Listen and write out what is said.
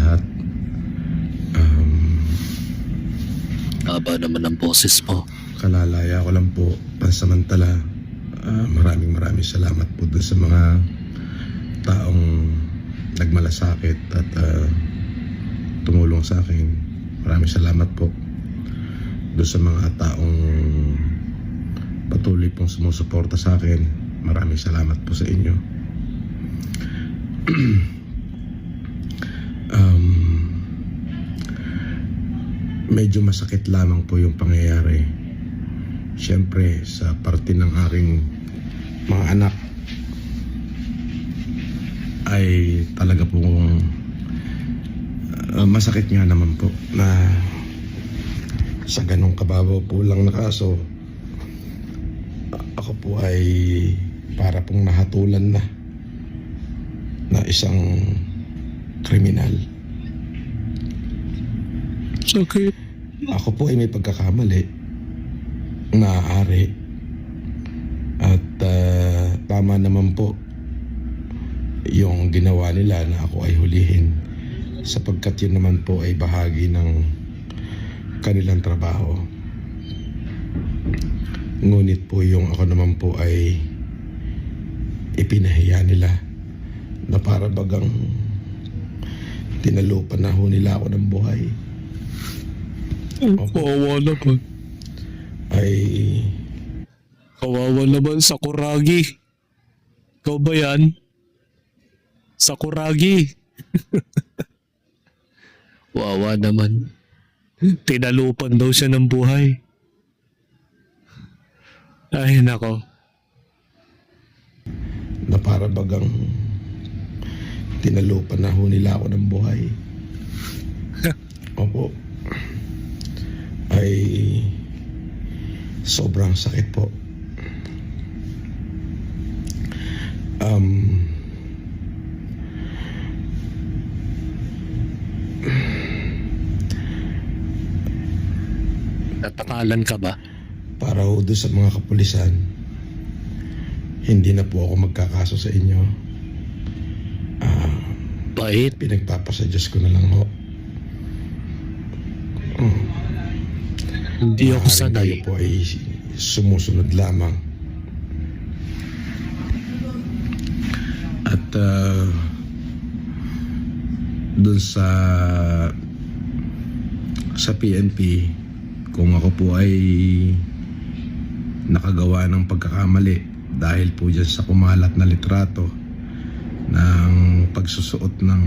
lahat. Haba naman ang boses mo. Kalalaya ko lang po pansamantala. Maraming salamat po dun sa mga taong nagmalasakit at tumulong sa akin. Maraming salamat po dun sa mga taong patuloy pong sumusuporta sa akin. Maraming salamat po sa inyo. Medyo masakit lamang po yung pangyayari. Siyempre sa parte ng aking mga anak ay talaga pong masakit nga naman po na sa ganong kababaw po lang na kaso ako po ay para pong nahatulan na isang kriminal. Sakit. Ako po ay may pagkakamali, maaari, at tama naman po yung ginawa nila na ako ay hulihin, sapagkat yun naman po ay bahagi ng kanilang trabaho. Ngunit po yung ako naman po ay ipinahiya nila na para bagang tinalupan na ho nila ako ng buhay. Kawawa naman. Kawawa naman sa Kuragi. Ikaw ba yan? Sa Kuragi. Wawa naman. Tinalupan daw siya ng buhay. Ay nako. Na para bagang tinalupan na ho nila ako ng buhay. Opo. Ay sobrang sakit po. Natakalan ka ba? Para ho doon sa mga kapulisan, hindi na po ako magkakaso sa inyo. Bait. Pinagpapasa-Diyos ko na lang ho. Hindi ako Maaaring sanay. kayo po ay sumusunod lamang. At dun sa PNP, kung ako po ay nakagawa ng pagkakamali dahil po dyan sa kumalat na litrato ng pagsusuot ng